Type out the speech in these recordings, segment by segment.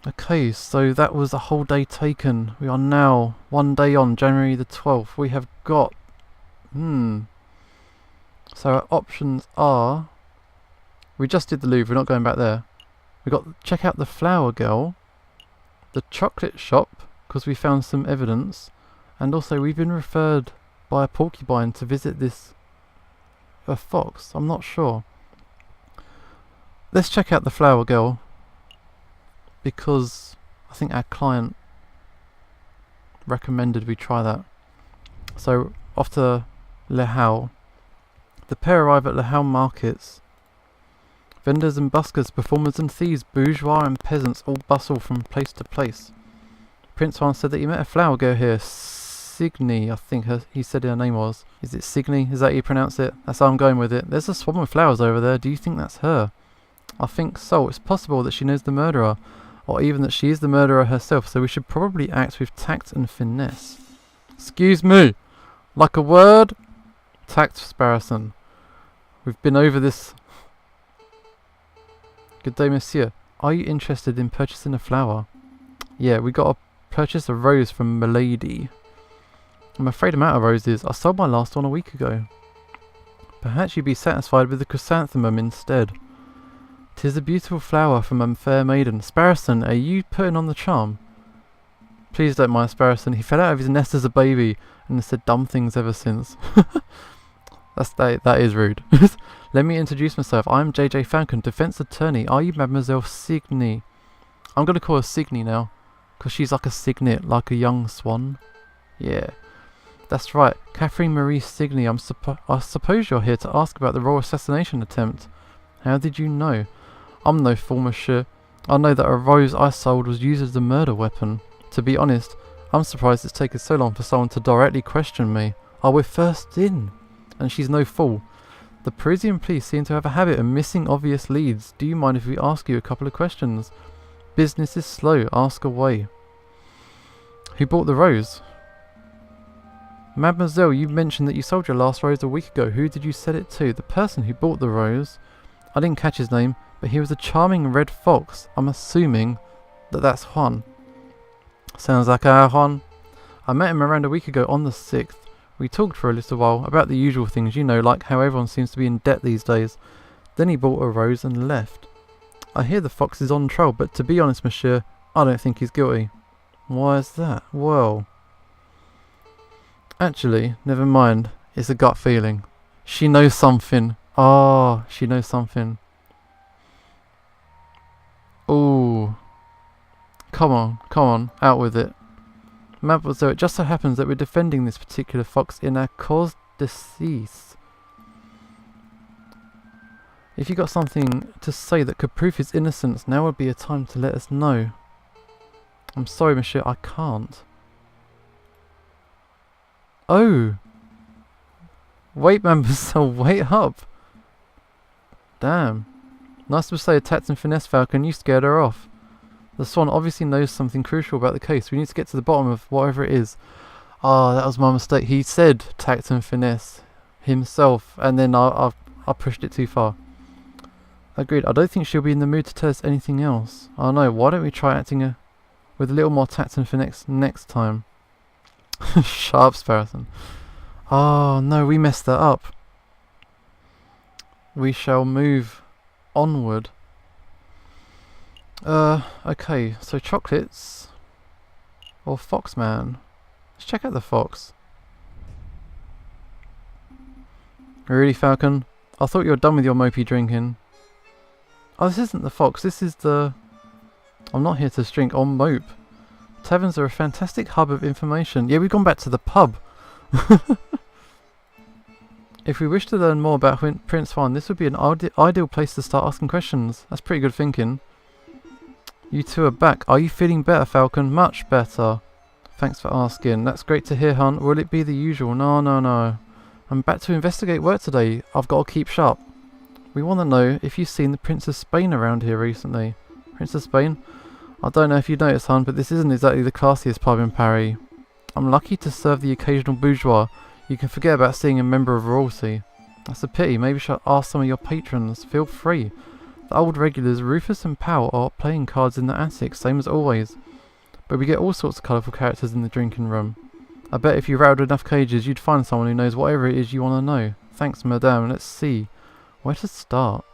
Okay, so that was a whole day taken. We are now 1 day on, January the 12th. We have got... So our options are... We just did the Louvre, we're not going back there. We got check out the Flower Girl, the chocolate shop, because we found some evidence, and also we've been referred by a porcupine to visit this a fox. I'm not sure. Let's check out the Flower Girl, because I think our client recommended we try that. So off to Le Havre. The pair arrive at Le Havre markets. Vendors and buskers, performers and thieves, bourgeois and peasants all bustle from place to place. Prince Juan said that he met a flower girl here, Signy, I think he said her name was. Is it Signy? Is that how you pronounce it? That's how I'm going with it. There's a swarm of flowers over there. Do you think that's her? I think so. It's possible that she knows the murderer, or even that she is the murderer herself, so we should probably act with tact and finesse. Excuse me! Like a word? Tact, Sparrowson. We've been over this. Good day, monsieur. Are you interested in purchasing a flower? Yeah, we got to purchase a rose from Milady. I'm afraid I'm out of roses. I sold my last one a week ago. Perhaps you'd be satisfied with the chrysanthemum instead. 'Tis a beautiful flower from a fair maiden. Sparrowson, are you putting on the charm? Please don't mind Sparrowson. He fell out of his nest as a baby and has said dumb things ever since. That is rude. Let me introduce myself. I'm JJ Falcon, defense attorney. Are you Mademoiselle Signy? I'm going to call her Signy now, because she's like a cygnet, like a young swan. Yeah, that's right. Catherine Marie Signy. I suppose you're here to ask about the royal assassination attempt. How did you know? I'm no fool, monsieur. I know that a rose I sold was used as a murder weapon. To be honest, I'm surprised it's taken so long for someone to directly question me. Oh, we're first in. And she's no fool. The Parisian police seem to have a habit of missing obvious leads. Do you mind if we ask you a couple of questions? Business is slow. Ask away. Who bought the rose? Mademoiselle, you mentioned that you sold your last rose a week ago. Who did you sell it to? The person who bought the rose. I didn't catch his name, but he was a charming red fox. I'm assuming that that's Juan. Sounds like our Juan. I met him around a week ago on the 6th. We talked for a little while about the usual things, you know, like how everyone seems to be in debt these days. Then he bought a rose and left. I hear the fox is on trial, but to be honest, monsieur, I don't think he's guilty. Why is that? Well... Actually, never mind. It's a gut feeling. She knows something. Ah, she knows something. Ooh. Come on, out with it. Mademoiselle, it just so happens that we're defending this particular fox in our cause d'essai. If you got something to say that could prove his innocence, now would be a time to let us know. I'm sorry, monsieur, I can't. Oh! Wait, mademoiselle, wait up! Damn. Nice to say a tact and finesse, Falcon, you scared her off. The Swan obviously knows something crucial about the case. We need to get to the bottom of whatever it is. Ah, that was my mistake. He said tact and finesse himself, and then I pushed it too far. Agreed. I don't think she'll be in the mood to tell us anything else. Oh no, why don't we try acting with a little more tact and finesse next time? Sharp Sparrowson. Oh no, we messed that up. We shall move onward. Okay, so chocolates or Foxman. Let's check out the fox. Really, Falcon? I thought you were done with your mopey drinking. Oh, this isn't the fox, this is the... I'm not here to drink or mope. Taverns are a fantastic hub of information. Yeah, we've gone back to the pub. If we wish to learn more about Prince Juan, this would be an ideal place to start asking questions. That's pretty good thinking. You two are back. Are you feeling better, Falcon? Much better. Thanks for asking. That's great to hear, Hunt. Will it be the usual? No. I'm back to investigate work today. I've got to keep sharp. We want to know if you've seen the Prince of Spain around here recently. Prince of Spain? I don't know if you noticed, Hunt, but this isn't exactly the classiest pub in Paris. I'm lucky to serve the occasional bourgeois. You can forget about seeing a member of royalty. That's a pity. Maybe you should ask some of your patrons. Feel free. The old regulars, Rufus and Pal, are playing cards in the attic, same as always. But we get all sorts of colourful characters in the drinking room. I bet if you rattled enough cages, you'd find someone who knows whatever it is you want to know. Thanks, madame. Let's see. Where to start?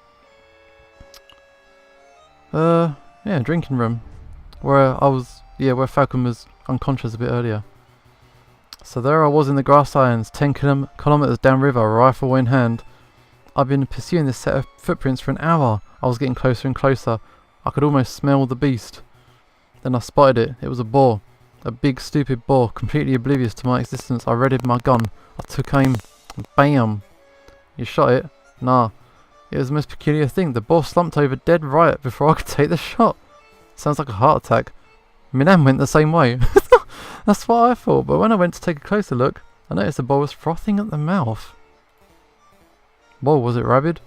Yeah, drinking room. Where where Falcon was unconscious a bit earlier. So there I was in the grass irons, 10 kilometres downriver, rifle in hand. I've been pursuing this set of footprints for an hour. I was getting closer and closer. I could almost smell the beast. Then I spotted it. It was a boar. A big stupid boar, completely oblivious to my existence. I readied my gun. I took aim. Bam! You shot it? Nah. It was the most peculiar thing. The boar slumped over dead right before I could take the shot. Sounds like a heart attack. Minan went the same way. That's what I thought, but when I went to take a closer look, I noticed the boar was frothing at the mouth. Whoa, was it rabid?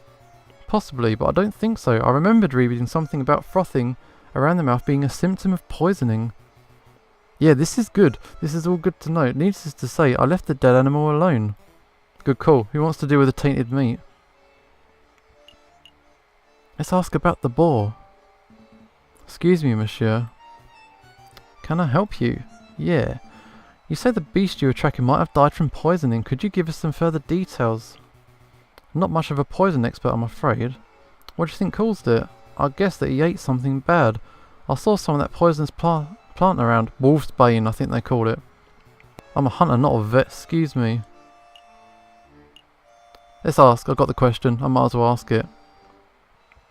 Possibly, but I don't think so. I remembered reading something about frothing around the mouth being a symptom of poisoning. Yeah, this is good. This is all good to know. Needless to say, I left the dead animal alone. Good call. Who wants to deal with the tainted meat? Let's ask about the boar. Excuse me, monsieur. Can I help you? Yeah. You say the beast you were tracking might have died from poisoning. Could you give us some further details? Not much of a poison expert, I'm afraid. What do you think caused it? I guess that he ate something bad. I saw some of that poisonous plant around. Wolf's Bane, I think they call it. I'm a hunter, not a vet. Excuse me. Let's ask. I got the question. I might as well ask it.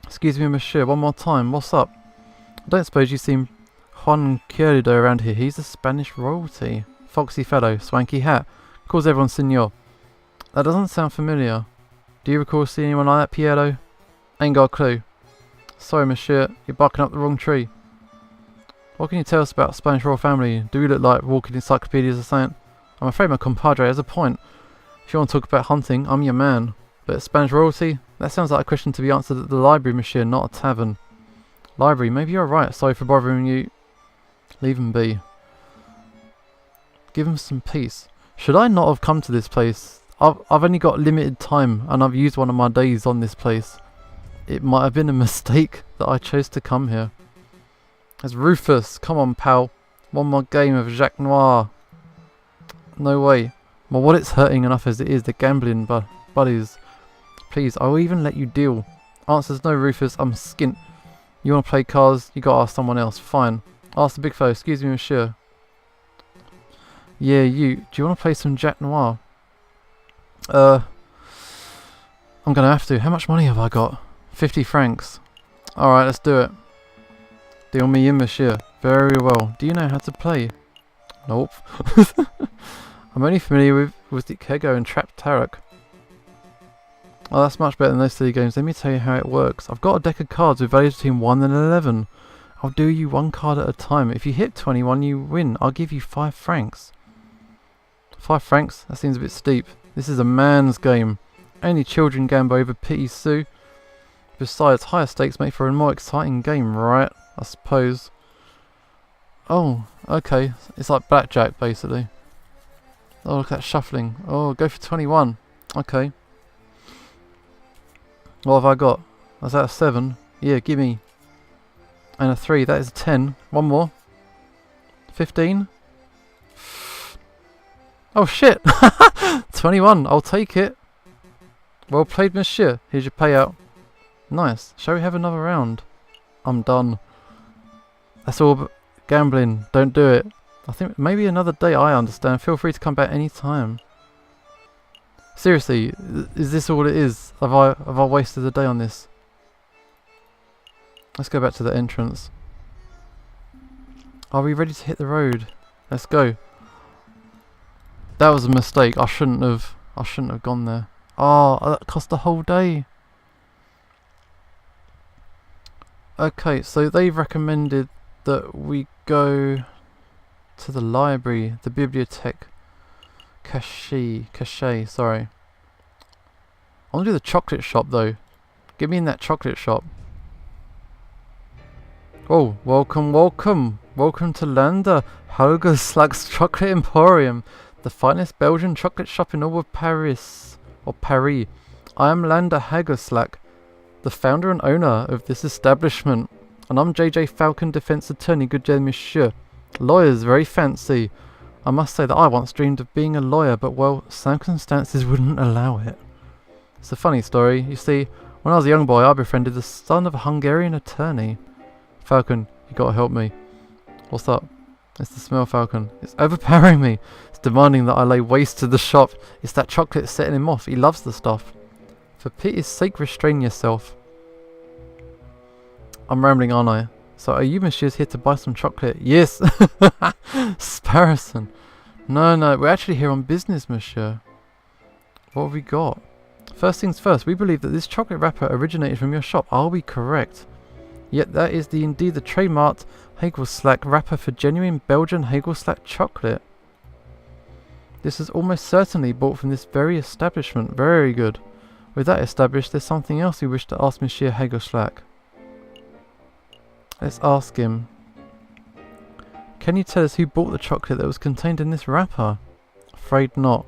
Excuse me, monsieur. One more time. What's up? I don't suppose you've seen Juan Querido around here. He's a Spanish royalty. Foxy fellow. Swanky hat. Calls everyone senor. That doesn't sound familiar. Do you recall seeing anyone like that, Piero? Ain't got a clue. Sorry, monsieur. You're barking up the wrong tree. What can you tell us about Spanish royal family? Do we look like walking encyclopedias or something? I'm afraid my compadre has a point. If you want to talk about hunting, I'm your man. But Spanish royalty? That sounds like a question to be answered at the library, monsieur, not a tavern. Library? Maybe you're right. Sorry for bothering you. Leave him be. Give him some peace. Should I not have come to this place? I've only got limited time and I've used one of my days on this place. It might have been a mistake that I chose to come here. There's Rufus. Come on, pal. One more game of Jacques Noir. No way. My wallet's hurting enough as it is. The gambling buddies. Please, I will even let you deal. Answers no, Rufus. I'm skint. You want to play cards? You gotta ask someone else. Fine. Ask the big fellow. Excuse me, monsieur. Yeah, you. Do you want to play some Jacques Noir? I'm gonna have to. How much money have I got? 50 francs. Alright, let's do it. Deal me in, monsieur. Very well. Do you know how to play? Nope. I'm only familiar with the Kego and Trap Tarot. Oh, that's much better than those silly games. Let me tell you how it works. I've got a deck of cards with values between 1 and 11. I'll do you one card at a time. If you hit 21, you win. I'll give you 5 francs. 5 francs? That seems a bit steep. This is a man's game. Only children gamble over Pity Sue. Besides, higher stakes make for a more exciting game, right? I suppose. Oh, okay. It's like blackjack, basically. Oh, look at that shuffling. Oh, go for 21. Okay. What have I got? Was that a 7? Yeah, gimme. And a 3. That is a 10. One more. 15. Oh shit! 21. I'll take it. Well played, monsieur. Here's your payout. Nice. Shall we have another round? I'm done. That's all gambling. Don't do it. I think maybe another day. I understand. Feel free to come back any time. Seriously, is this all it is? Have I wasted a day on this? Let's go back to the entrance. Are we ready to hit the road? Let's go. That was a mistake. I shouldn't have gone there. Oh, that cost the whole day. Okay, so they've recommended that we go to the library, the bibliothèque, cachet, sorry. I want to do the chocolate shop though. Get me in that chocolate shop. Oh, welcome to Landa Hagelslag's Chocolate Emporium, the finest Belgian chocolate shop in all of Paris, or Paris. I am Landa Hagelslag. the founder and owner of this establishment. And I'm JJ Falcon, defense attorney, good day, monsieur. Lawyers, very fancy. I must say that I once dreamed of being a lawyer, but well, circumstances wouldn't allow it. It's a funny story. You see, when I was a young boy, I befriended the son of a Hungarian attorney. Falcon, you gotta help me. What's up? It's the smell, Falcon. It's overpowering me. It's demanding that I lay waste to the shop. It's that chocolate setting him off. He loves the stuff. For pity's sake, restrain yourself. I'm rambling, aren't I? So are you messieurs here to buy some chocolate? Yes! Sparrison. No, we're actually here on business, monsieur. What have we got? First things first, we believe that this chocolate wrapper originated from your shop. Are we correct? Yet that is indeed the trademarked Hagelslack wrapper for genuine Belgian Hagelslack chocolate. This is almost certainly bought from this very establishment. Very good. With that established, there's something else we wish to ask Monsieur Hagelslack. Let's ask him. Can you tell us who bought the chocolate that was contained in this wrapper? Afraid not.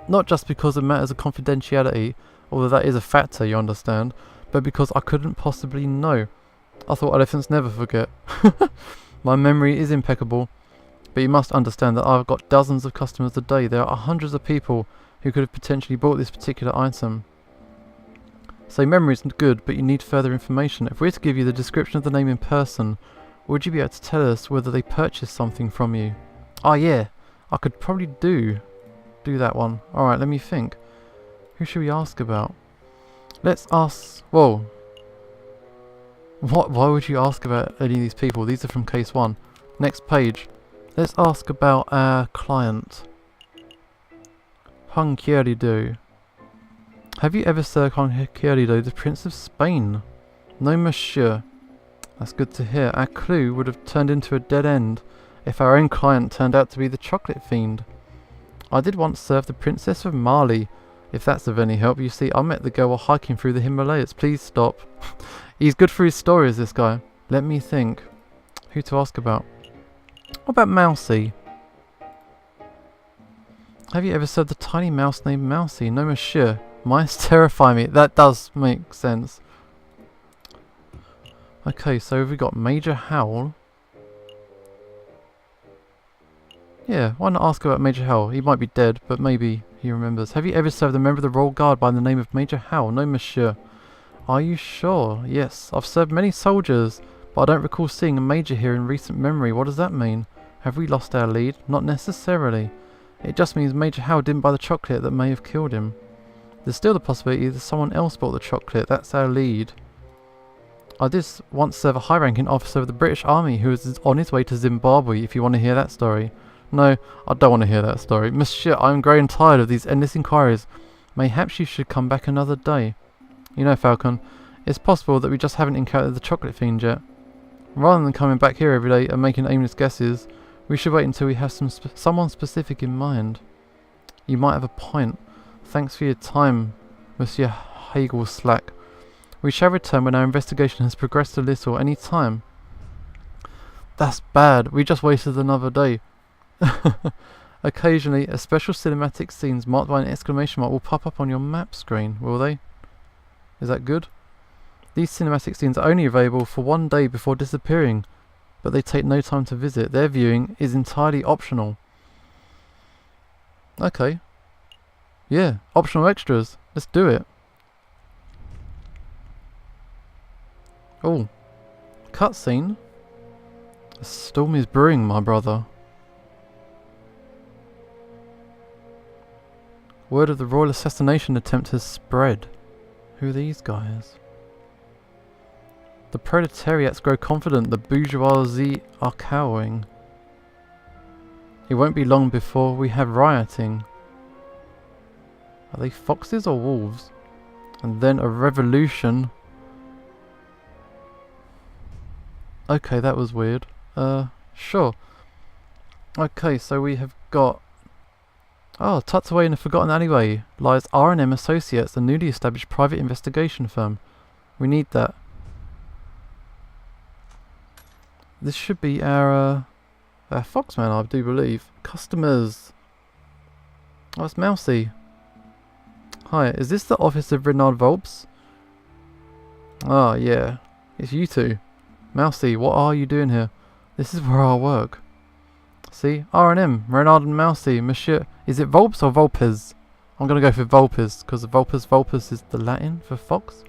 Not just because of matters of confidentiality, although that is a factor, you understand, but because I couldn't possibly know. I thought elephants never forget. My memory is impeccable, but you must understand that I've got dozens of customers a day. There are hundreds of people who could have potentially bought this particular item. So memory isn't good, but you need further information. If we were to give you the description of the name in person, would you be able to tell us whether they purchased something from you? Oh yeah, I could probably do that one. Alright, let me think. Who should we ask about? Let's ask... Whoa. Why would you ask about any of these people? These are from case 1. Next page. Let's ask about our client. Hung Kyerido. Have you ever served Hung Kyerido, the Prince of Spain? No, monsieur. That's good to hear. Our clue would have turned into a dead end if our own client turned out to be the chocolate fiend. I did once serve the Princess of Mali, if that's of any help. You see, I met the girl while hiking through the Himalayas. Please stop. He's good for his stories, this guy. Let me think. Who to ask about? What about Mousy? Have you ever served a tiny mouse named Mousy? No, monsieur. Mice terrify me. That does make sense. Okay, so have we got Major Howl? Yeah, why not ask about Major Howl? He might be dead, but maybe he remembers. Have you ever served a member of the Royal Guard by the name of Major Howl? No, monsieur. Are you sure? Yes, I've served many soldiers, but I don't recall seeing a major here in recent memory. What does that mean? Have we lost our lead? Not necessarily. It just means Major Howl didn't buy the chocolate that may have killed him. There's still the possibility that someone else bought the chocolate. That's our lead. I did once serve a high-ranking officer of the British Army who was on his way to Zimbabwe, if you want to hear that story. No, I don't want to hear that story. Monsieur, I am growing tired of these endless inquiries. Mayhaps you should come back another day. You know, Falcon, it's possible that we just haven't encountered the chocolate fiend yet. Rather than coming back here every day and making aimless guesses, we should wait until we have someone specific in mind. You might have a point. Thanks for your time, Monsieur Hagelslack. We shall return when our investigation has progressed a little. Any time. That's bad. We just wasted another day. Occasionally, a special cinematic scenes marked by an exclamation mark will pop up on your map screen, will they? Is that good? These cinematic scenes are only available for one day before disappearing, but they take no time to visit. Their viewing is entirely optional. Okay. Yeah, optional extras. Let's do it. Oh. Cutscene. A storm is brewing, my brother. Word of the royal assassination attempt has spread. Who are these guys? The proletariats grow confident, the bourgeoisie are cowering. It won't be long before we have rioting. Are they foxes or wolves? And then a revolution. Okay, that was weird. Sure. Okay, so we have got... Oh, tucked away in a forgotten alleyway lies R&M Associates, a newly established private investigation firm. We need that. This should be our Foxman, I do believe. Customers. Oh, it's Mousy. Hi, is this the office of Renard Volps? Oh, yeah. It's you two. Mousy, what are you doing here? This is where I work. See? R&M. Renard and Mousy. Monsieur. Is it Volps or Volpes? I'm going to go for Volpes, because Vulpes is the Latin for fox.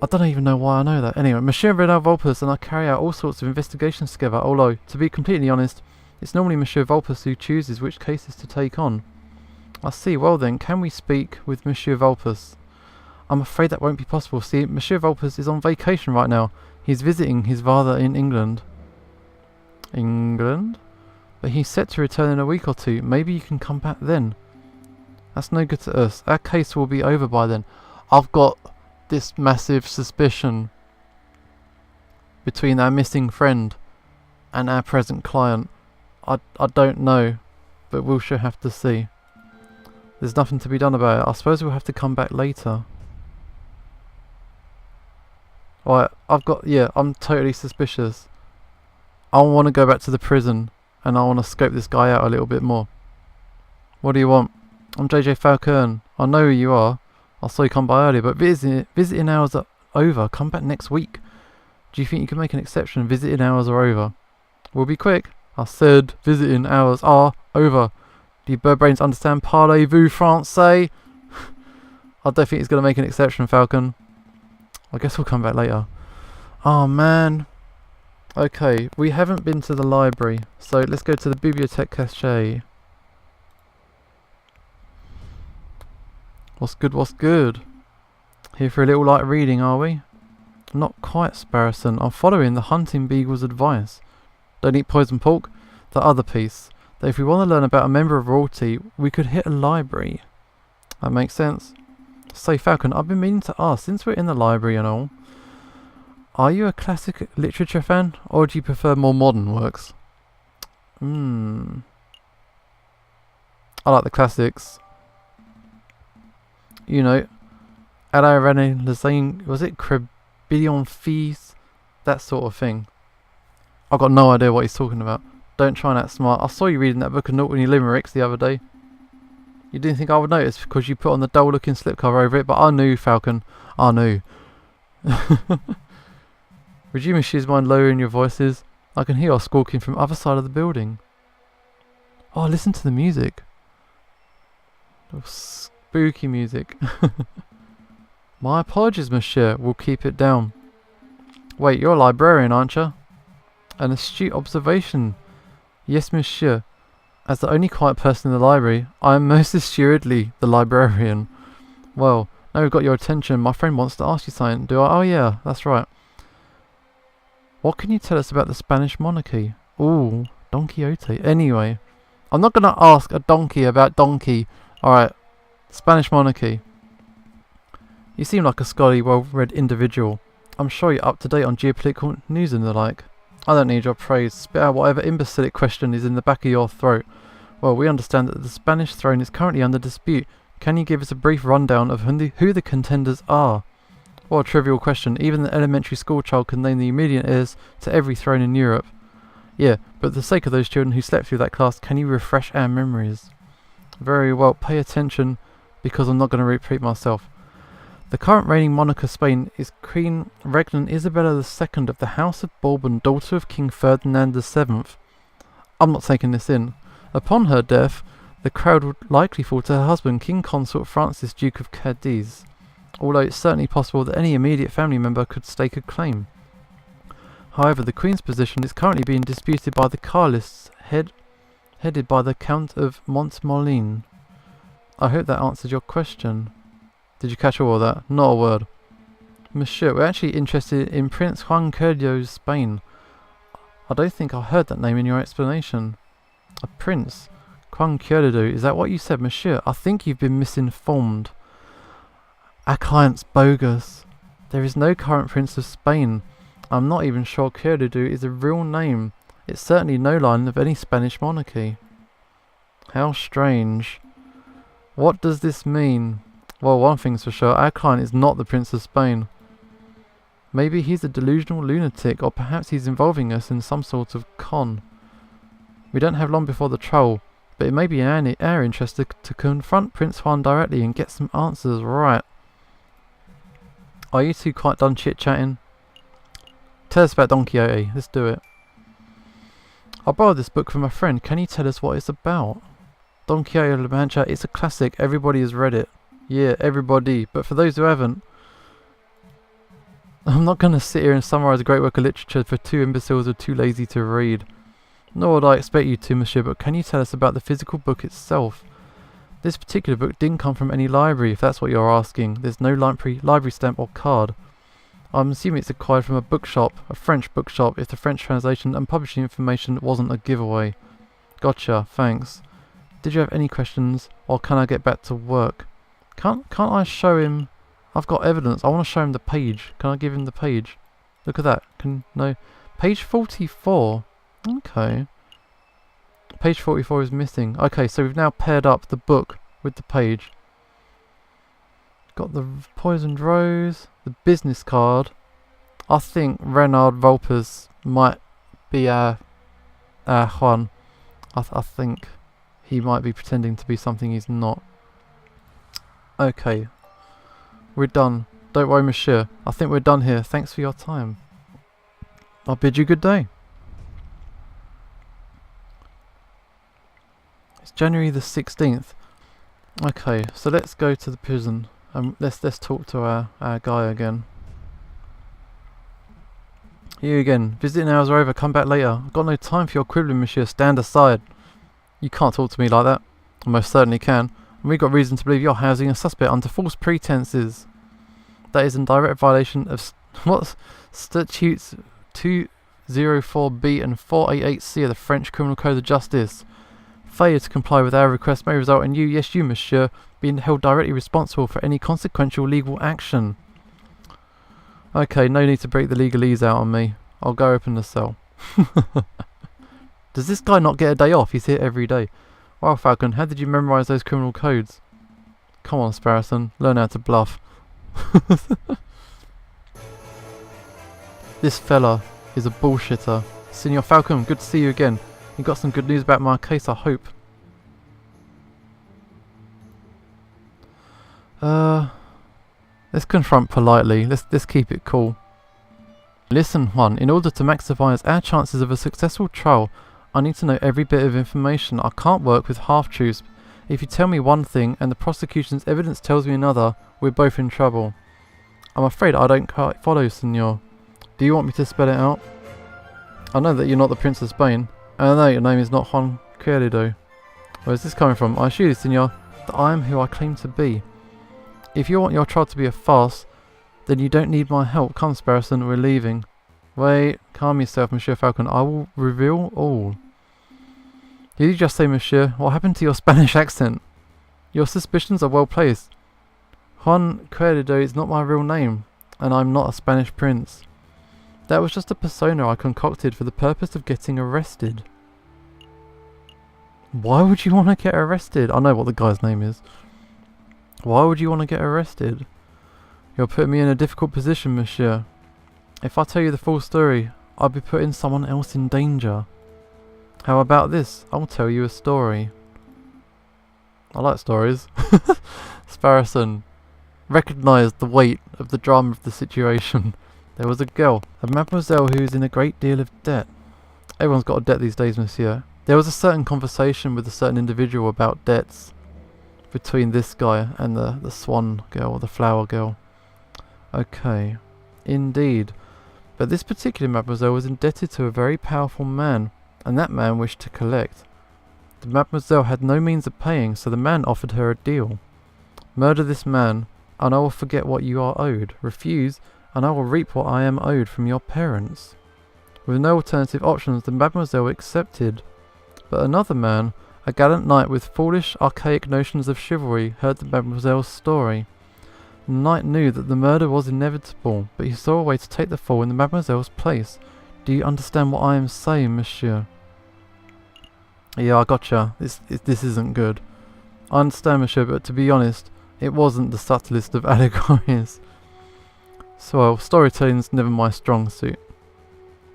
I don't even know why I know that. Anyway, Monsieur Renard Vulpes and I carry out all sorts of investigations together, although, to be completely honest, it's normally Monsieur Vulpes who chooses which cases to take on. I see. Well then, can we speak with Monsieur Vulpes? I'm afraid that won't be possible. See, Monsieur Vulpes is on vacation right now. He's visiting his father in England. England? But he's set to return in a week or two. Maybe you can come back then. That's no good to us. Our case will be over by then. I've got this massive suspicion between our missing friend and our present client. I don't know, but we'll sure have to see. There's nothing to be done about it. I suppose we'll have to come back later. Right, I'm totally suspicious. I want to go back to the prison and I want to scope this guy out a little bit more. What do you want? I'm JJ Falcon. I know who you are. I saw you come by earlier, but visiting hours are over. Come back next week. Do you think you can make an exception? Visiting hours are over. We'll be quick. I said visiting hours are over. Do you bird brains understand parlez-vous français? I don't think he's going to make an exception, Falcon. I guess we'll come back later. Oh man. Okay, we haven't been to the library, so let's go to the Bibliothèque Cachée. What's good, what's good? Here for a little light reading, are we? Not quite, Sparrowson. I'm following the hunting beagle's advice. Don't eat poison pork. The other piece. That if we want to learn about a member of royalty, we could hit a library. That makes sense. Say, Falcon, I've been meaning to ask, since we're in the library and all, are you a classic literature fan, or do you prefer more modern works? I like the classics. You know, Alain René Lezaine, was it Crébillon Fils? That sort of thing. I've got no idea what he's talking about. Don't try and act smart. I saw you reading that book of Naughty Limericks the other day. You didn't think I would notice because you put on the dull looking slipcover over it, but I knew, Falcon. I knew. Would you Mrs. mind lowering your voices? I can hear us squawking from other side of the building. Oh, listen to the music. Spooky music. My apologies, monsieur. We'll keep it down. Wait, you're a librarian, aren't you? An astute observation. Yes, monsieur. As the only quiet person in the library, I am most assuredly the librarian. Well, now we've got your attention, my friend wants to ask you something. Do I? Oh yeah, that's right. What can you tell us about the Spanish monarchy? Ooh, Don Quixote. Anyway, I'm not going to ask a donkey about donkey. Alright, Spanish monarchy. You seem like a scholarly, well-read individual. I'm sure you're up to date on geopolitical news and the like. I don't need your praise. Spit out whatever imbecilic question is in the back of your throat. Well, we understand that the Spanish throne is currently under dispute. Can you give us a brief rundown of who the contenders are? What a trivial question. Even the elementary school child can name the immediate heirs to every throne in Europe. Yeah, but for the sake of those children who slept through that class, can you refresh our memories? Very well, pay attention, because I'm not going to repeat myself. The current reigning monarch of Spain is Queen Regnant Isabella II of the House of Bourbon, daughter of King Ferdinand VII. I'm not taking this in. Upon her death, the crowd would likely fall to her husband, King Consort Francis, Duke of Cadiz, although it's certainly possible that any immediate family member could stake a claim. However, the Queen's position is currently being disputed by the Carlists, headed by the Count of Montmolin. I hope that answered your question. Did you catch all of that? Not a word. Monsieur, we're actually interested in Prince Juan Carlos Spain. I don't think I heard that name in your explanation. A prince? Juan Carlos, is that what you said, monsieur? I think you've been misinformed. Our client's bogus. There is no current Prince of Spain. I'm not even sure Carlos is a real name. It's certainly no line of any Spanish monarchy. How strange. What does this mean? Well, one thing's for sure, our client is not the Prince of Spain. Maybe he's a delusional lunatic, or perhaps he's involving us in some sort of con. We don't have long before the trial, but it may be in our interest to confront Prince Juan directly and get some answers right. Are you two quite done chit-chatting? Tell us about Don Quixote. Let's do it. I borrowed this book from a friend. Can you tell us what it's about? Don Quixote of La Mancha, it's a classic. Everybody has read it. Yeah, everybody. But for those who haven't, I'm not going to sit here and summarise a great work of literature for two imbeciles who are too lazy to read. Nor would I expect you to, monsieur, but can you tell us about the physical book itself? This particular book didn't come from any library, if that's what you're asking. There's no library stamp or card. I'm assuming it's acquired from a bookshop, a French bookshop, if the French translation and publishing information wasn't a giveaway. Gotcha, thanks. Did you have any questions, or can I get back to work? Can't I show him? I've got evidence. I want to show him the page. Can I give him the page? Look at that. No. Page 44. Okay. Page 44 is missing. Okay, so we've now paired up the book with the page. Got the poisoned rose, the business card. I think Renard Vulpes might be our Juan. I think he might be pretending to be something he's not. Okay. We're done. Don't worry, monsieur. I think we're done here. Thanks for your time. I'll bid you good day. It's January the 16th. Okay, so let's go to the prison and let's talk to our guy again. You again. Visiting hours are over. Come back later. I've got no time for your quibbling, monsieur. Stand aside. You can't talk to me like that. I most certainly can. And we've got reason to believe you're housing a suspect under false pretenses. That is in direct violation of what statutes 204B and 488C of the French Criminal Code of Justice. Failure to comply with our request may result in you, yes you monsieur, being held directly responsible for any consequential legal action. Okay, no need to break the legalese out on me. I'll go open the cell. Does this guy not get a day off? He's here every day. Wow, Falcon, how did you memorise those criminal codes? Come on, Sparrowson, learn how to bluff. This fella is a bullshitter. Senor Falcon, good to see you again. You got some good news about my case, I hope. Let's confront politely. Let's keep it cool. Listen, Juan, in order to maximise our chances of a successful trial, I need to know every bit of information. I can't work with half-truths. If you tell me one thing and the prosecution's evidence tells me another, we're both in trouble. I'm afraid I don't quite follow, senor. Do you want me to spell it out? I know that you're not the Prince of Spain, and I know your name is not Juan Querido. Where is this coming from? I assure you, senor, that I am who I claim to be. If you want your trial to be a farce, then you don't need my help. Come, Sparrowson, we're leaving. Wait, calm yourself, Monsieur Falcon. I will reveal all. Did you just say, monsieur? What happened to your Spanish accent? Your suspicions are well placed. Juan Querido is not my real name, and I'm not a Spanish prince. That was just a persona I concocted for the purpose of getting arrested. Why would you want to get arrested? I know what the guy's name is. Why would you want to get arrested? You're putting me in a difficult position, monsieur. If I tell you the full story, I'll be putting someone else in danger. How about this? I'll tell you a story. I like stories. Sparrowson recognised the weight of the drama of the situation. There was a girl, a mademoiselle who was in a great deal of debt. Everyone's got a debt these days, monsieur. There was a certain conversation with a certain individual about debts between this guy and the swan girl, or the flower girl. Okay, indeed. But this particular mademoiselle was indebted to a very powerful man, and that man wished to collect. The mademoiselle had no means of paying, so the man offered her a deal. Murder this man, and I will forget what you are owed. Refuse, and I will reap what I am owed from your parents. With no alternative options, the mademoiselle accepted. But another man, a gallant knight with foolish, archaic notions of chivalry, heard the mademoiselle's story. The knight knew that the murder was inevitable, but he saw a way to take the fall in the mademoiselle's place. Do you understand what I am saying, monsieur? Yeah, I gotcha. This isn't good. I understand, monsieur, but to be honest, it wasn't the subtlest of allegories. So, well, storytelling's never my strong suit.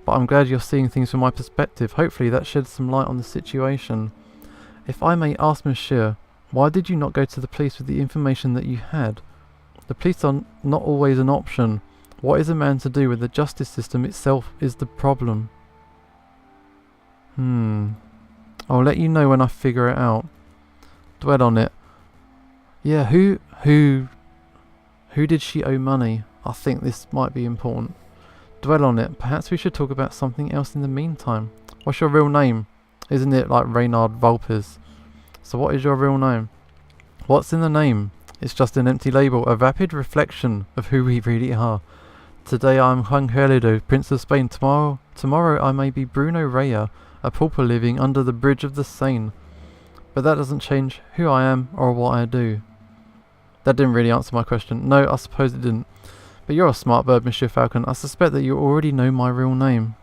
But I'm glad you're seeing things from my perspective. Hopefully that sheds some light on the situation. If I may ask, monsieur, why did you not go to the police with the information that you had? The police are not always an option. What is a man to do when the justice system itself is the problem? I'll let you know when I figure it out. Dwell on it. Yeah, who did she owe money? I think this might be important. Dwell on it. Perhaps we should talk about something else in the meantime. What's your real name? Isn't it like Reynard Vulpes? So what is your real name? What's in the name? It's just an empty label, a vapid reflection of who we really are. Today I'm Juan Herido, Prince of Spain. Tomorrow I may be Bruno Reya, a pauper living under the bridge of the Seine. But that doesn't change who I am or what I do. That didn't really answer my question. No, I suppose it didn't. But you're a smart bird, Monsieur Falcon. I suspect that you already know my real name.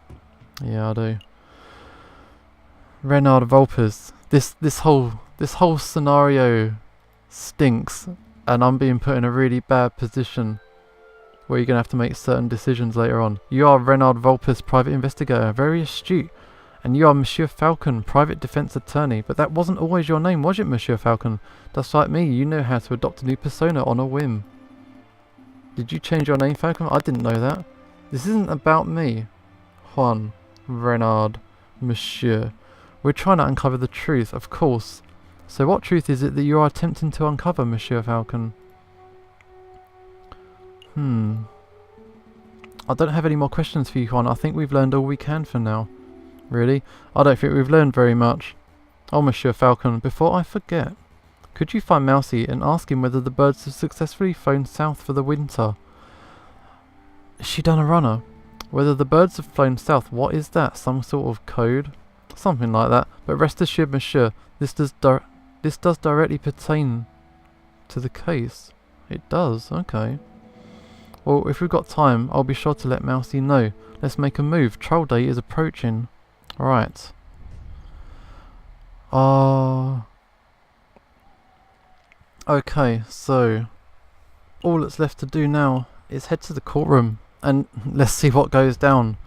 Yeah, I do. Reynard Vulpes. This whole scenario stinks, and I'm being put in a really bad position where you're gonna have to make certain decisions later on. You are Reynard Vulpes, private investigator, very astute, and you are Monsieur Falcon, private defense attorney. But that wasn't always your name, was it, Monsieur Falcon? Just like me, you know how to adopt a new persona on a whim. Did you change your name, Falcon? I didn't know that. This isn't about me. Juan, Reynard, Monsieur. We're trying to uncover the truth, of course. So what truth is it that you are attempting to uncover, Monsieur Falcon? I don't have any more questions for you, Juan. I think we've learned all we can for now. Really? I don't think we've learned very much. Oh, Monsieur Falcon, before I forget, could you find Mousy and ask him whether the birds have successfully flown south for the winter? Has she done a runner? Whether the birds have flown south, what is that? Some sort of code? Something like that. But rest assured, Monsieur, this does directly pertain to the case. It does, okay. Well, if we've got time, I'll be sure to let Mousy know. Let's make a move. Troll Day is approaching. Right. Okay, so all that's left to do now is head to the courtroom and let's see what goes down.